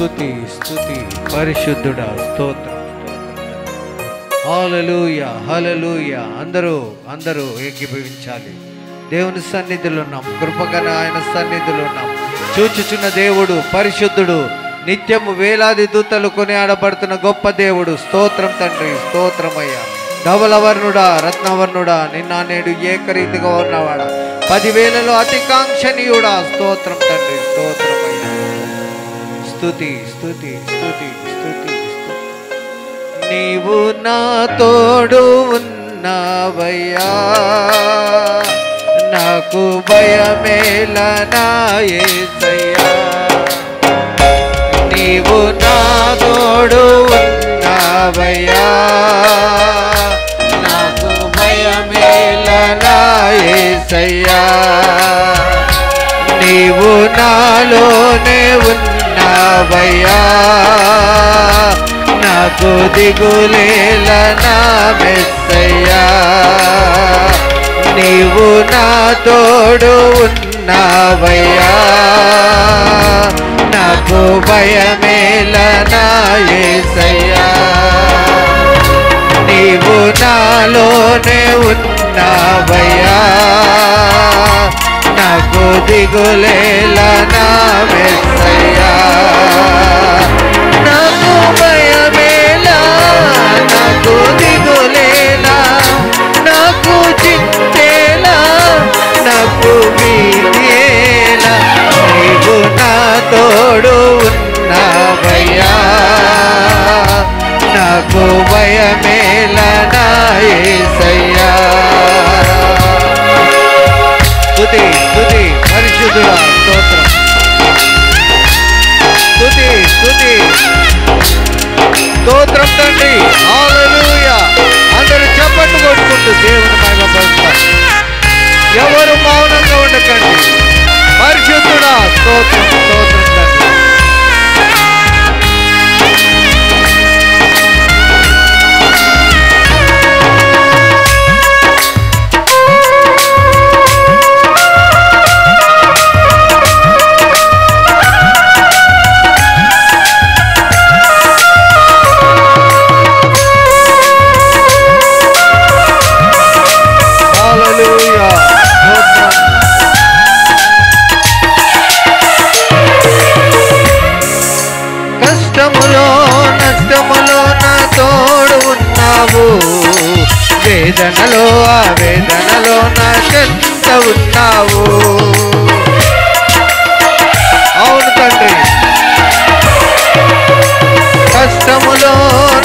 స్తుతి స్తుతి పరిశుద్ధుడా స్తోత్రం. హల్లెలూయా హల్లెలూయా. అందరూ ఏకీభవించాలి. దేవుని సన్నిధిలో ఉన్నాం, కృపగల ఆయన సన్నిధిలో ఉన్నాం. చూచుచున్న దేవుడు పరిశుద్ధుడు, నిత్యము వేలాది దూతలు కొనియాడబడుతున్న గొప్ప దేవుడు. స్తోత్రం తండ్రి, స్తోత్రమయ్యా. ధవలవర్ణుడా, రత్నవర్ణుడా, నిన్న నేడు ఏకరీతిగా ఉన్నవాడా, 10,000లో అతికాంక్షణీయుడా. స్తోత్రం తండ్రి, స్తోత్రమయ్యా. స్తుతి స్తుతి స్తుతి స్తుతి. నీవు నా తోడు ఉన్నావయ్యా, నాకు భయమేలా నా యేసయ్యా. నీవు నా తోడు ఉన్నావయ్యా, నాకు భయమేలా నా యేసయ్యా. నీవు నాలోనే ఉన్నావయ్యా, నాకు దిగులేలా నా మెస్సయ్యా. నీవు నా తోడు ఉన్నావయ్యా, నాకు భయమేలా నా యేసయ్యా. నీవు నాలోనే ఉన్నావయ్యా, నాకు దిగులేలా నా మెస్సయ్యా. నాకు భయమేలా, నాకు దిగులేలా, నాకు చింతేలా, నాకు భీతియేలా. నీవు నా తోడు ఉన్నావయ్యా, నాకు భయమేలా నా యేసయ్యా. స్తుతి స్తుతి పరిశుద్ధుడా స్తోత్రం. స్తుతి స్తుతి స్తోత్రం తండ్రి. హల్లెలూయా. అందరూ చప్పట్లు కొట్టుకుంటూ దేవుని మహిమపరుస్తారు. ఎవరు మౌనంగా ఉండకండి. పరిశుద్ధుడా స్తోత్రం, స్తోత్రం తండ్రి. నష్టములో నా తోడు ఉన్నావు, వేదనలో ఆ వేదనలో నా చెంత ఉన్నావు. అవును తండ్రి. కష్టములో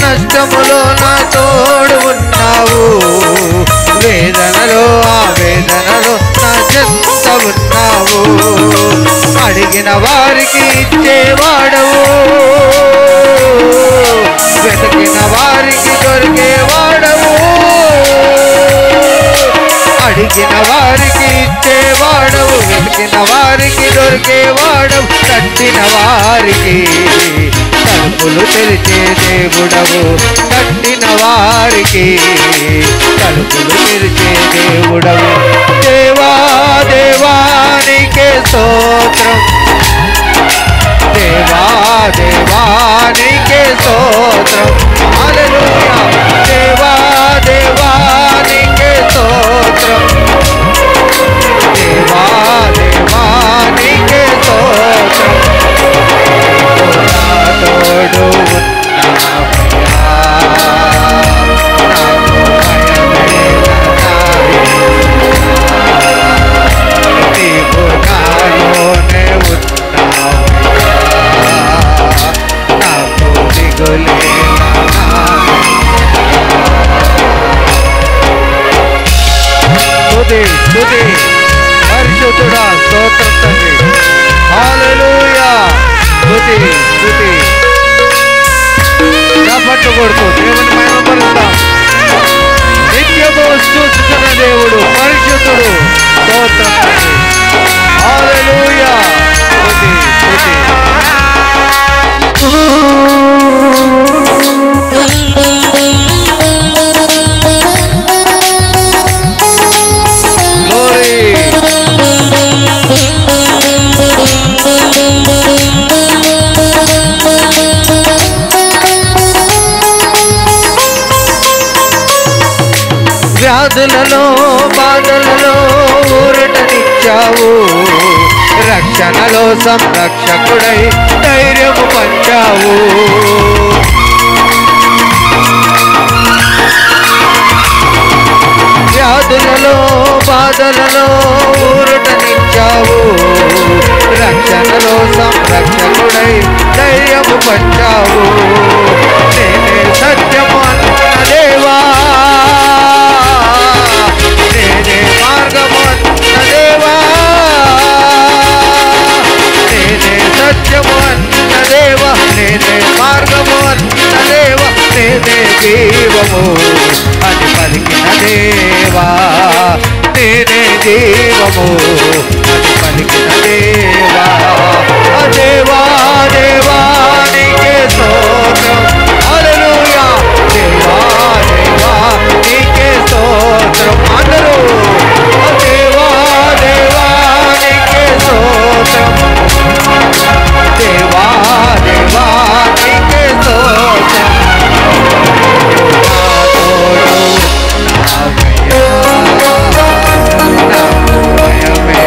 నష్టములో నా తోడు ఉన్నావు, వేదనలో ఆ వేదనలో నా చెంత ఉన్నావు. అడిగిన వారికి ఇచ్చేవాడవు, వెతికిన వారికి దొరికేవాడవు. అడిగిన వారికి ఇచ్చేవాడవు, వెతికిన వారికి దొరికేవాడవు. తట్టిన వారికి తలుపులు తెరిచే దేవుడవు, తట్టిన వారికి తలుపులు తెరిచే దేవుడవు. దేవా దేవానికే స్తోత్రం, దేవా దేవానికే స్తోత్రం. హల్లెలూయా. దేవా దేవానికే స్తోత్రం, దేవా దేవానికే స్తోత్రం. నా తోడు ఉన్నావయ్యా, నాకు భయమేలా నా యేసయ్యా. నీవు నాలోనే ఉన్నావయ్యా, నాకు దిగులేలా వ్యాధులలో బాధలలో ఊరటనిచ్చావు, రక్షణలో సంరక్షకుడై ధైర్యము పంచావు. వ్యాధులలో బాధలలో ఊరటనిచ్చావు, రక్షణలో సంరక్షకుడై ధైర్యము పంచావు. నేనే సత్యము అన్న దేవా, నేనే మార్గము అన్న దేవా, నేనే సత్యము అన్న దేవా, నేనే మార్గము అన్న దేవా, నేనే జీవము అని పలికిన దేవా, నేనే జీవము అని పలికిన దేవా. దేవా దేవా నీకే స్తోత్రం, హల్లెలూయా. దేవా దేవా నీకే స్తోత్రం అందరూ. దేవా దేవా నీకే స్తోత్రం, దేవా దేవా నీకే స్తోత్రం. నా తోడు నా భయమే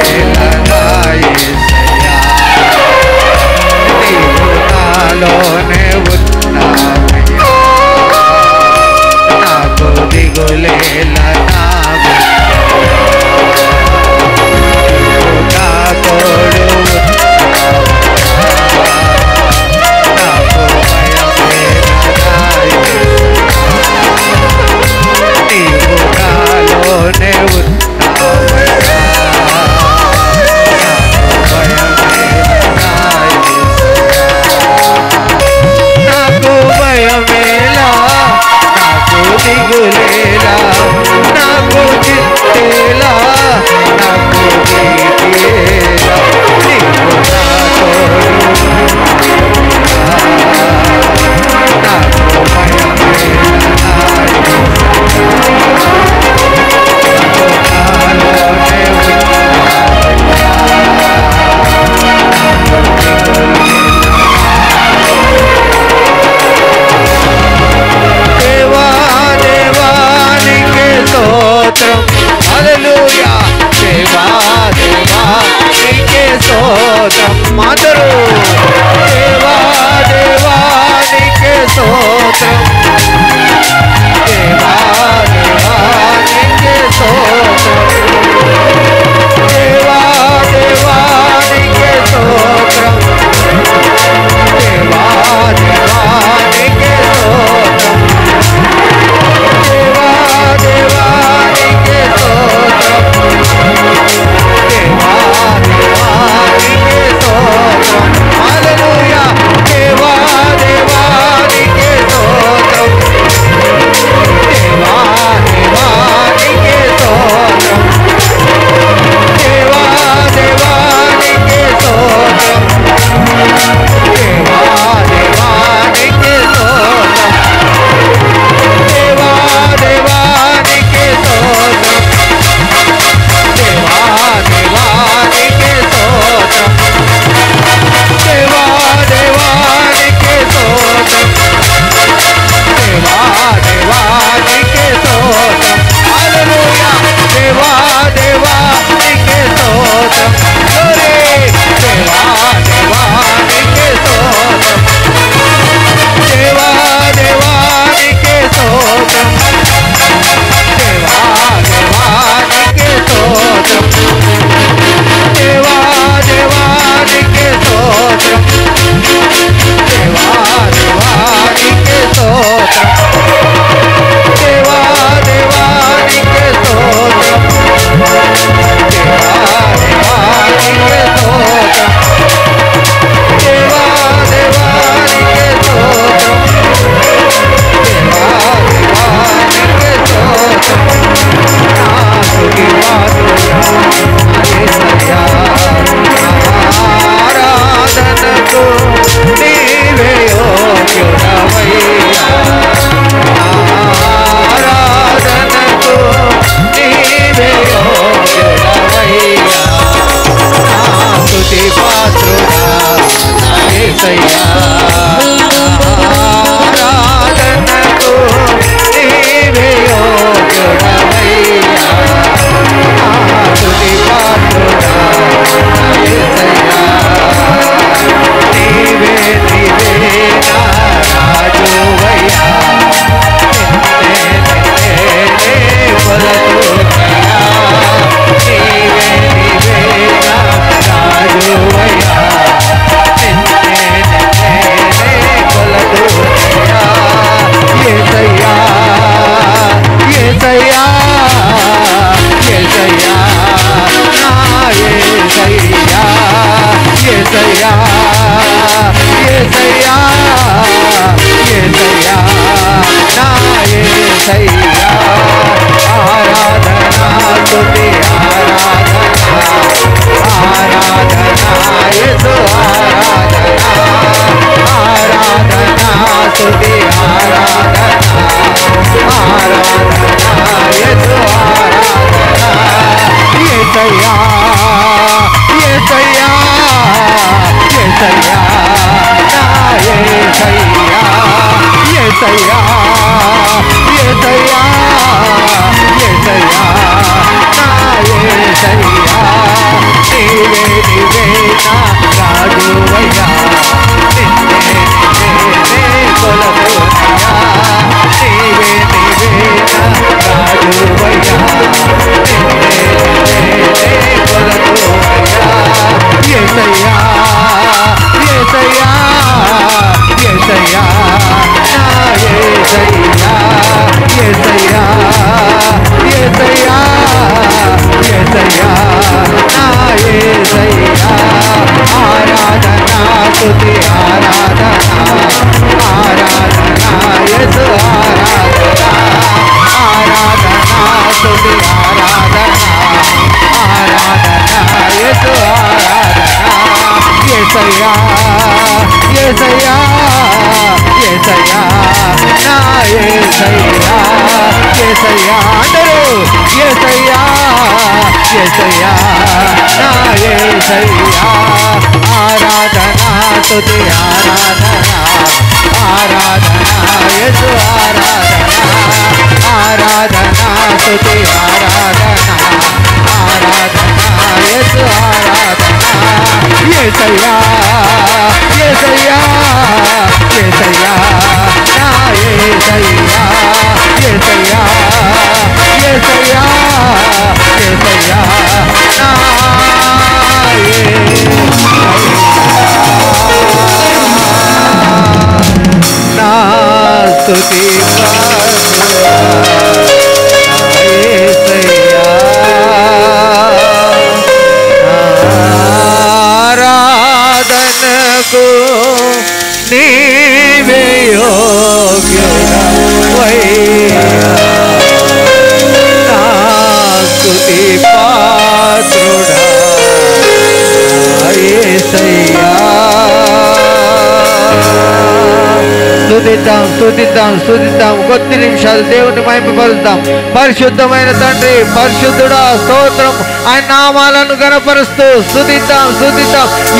స్తుతిద్దాం కొద్ది నిమిషాలు దేవుని మహిమపరుద్దాం. పరిశుద్ధమైన తండ్రి, పరిశుద్ధుడా స్తోత్రం. ఆయన నామాలను గణపరుస్తూ స్తుతిద్దాం.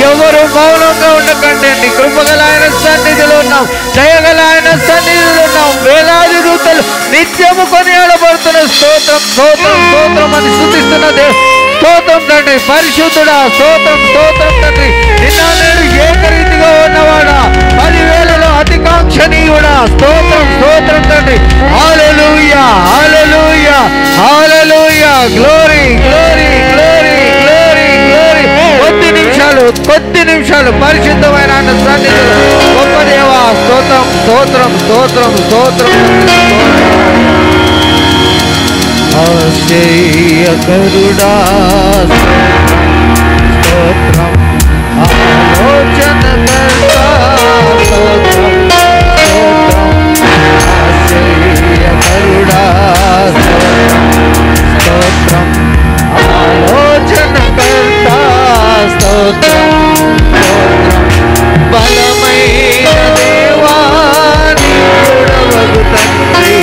ఎవరు మౌనంగా ఉండకండి. నీ కృపగల ఆయన సన్నిధిలో ఉన్నాం, దయగల ఆయన సన్నిధిలో ఉన్నాం. వేలాది దూతలు నిత్యము కొనియాడబడుతున్న స్తోత్రం అని స్తుతిస్తున్న స్తోత్రం తండ్రి. పరిశుద్ధుడా స్తోత్రం తండ్రి. నిన్న నేను ఏకరీతిగా ఉన్నవాడా, 10,000లో అతికాంక్షణీయుడా స్తోత్రం తండ్రి. హల్లెలూయా హల్లెలూయా హల్లెలూయా. Glory glory glory glory glory. కొద్ది నిమిషాలు పరిశుద్ధమైన ఆయన సన్నిధిలో గొప్ప దేవా స్తోత్రం. ఆశ్చర్యకరుడా స్తోత్రం. ఆలోచనకర్తా స్తోత్రం. ఆశ్చర్యకరుడా స్తోత్రం. ఆలోచనకర్తా స్తోత్రం. బలమైన దేవా నీవుడవగు తండ్రి,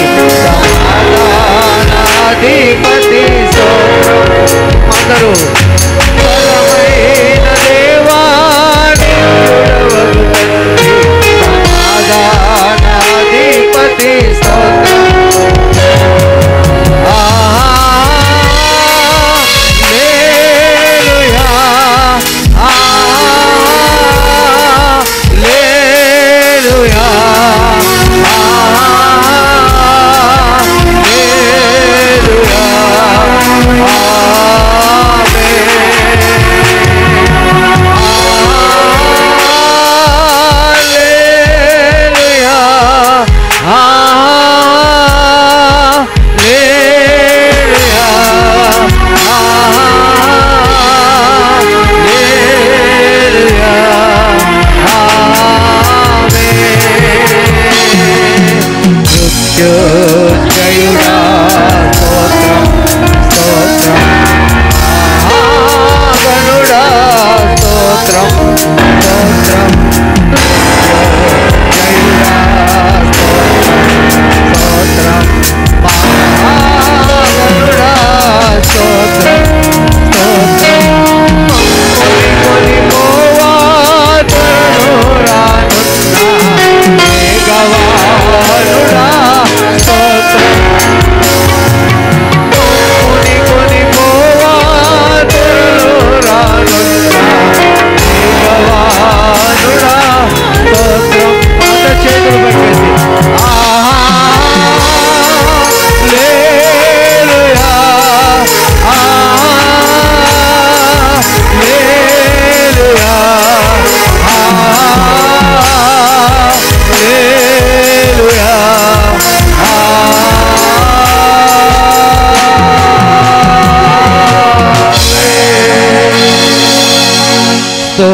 సమాధానాధిపతి స్తోత్రం. అందరూ బలమైన దేవా నీవుడవగు తండ్రి,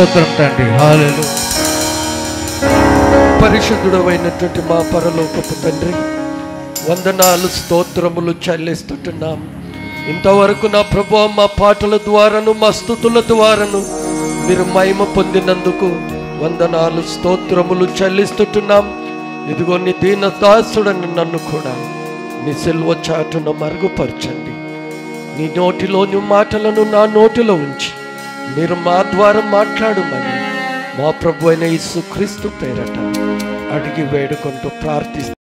స్తోత్రం తండ్రి. హల్లెలూయా. పరిశుద్ధుడైనటువంటి మా పరలోకపు తండ్రి, వందనాలు స్తోత్రములు చెల్లిస్తుంటున్నాం. ఇంతవరకు నా ప్రభువా మా పాటల ద్వారాను మా స్తుతుల ద్వారాను మీరు మహిమ పొందినందుకు వందనాలు స్తోత్రములు చెల్లిస్తుంటున్నాం. ఇదిగో నీ దీన దాసుడని నన్ను కూడా నీ సిలువ చాటున మరుగుపరచండి. నీ నోటిలోని మాటలను నా నోటిలో ఉంచి మీరు మా ద్వారా మాట్లాడమని మా ప్రభు అయిన యేసుక్రీస్తు పేరట అడిగి వేడుకుంటూ ప్రార్థిస్తాను.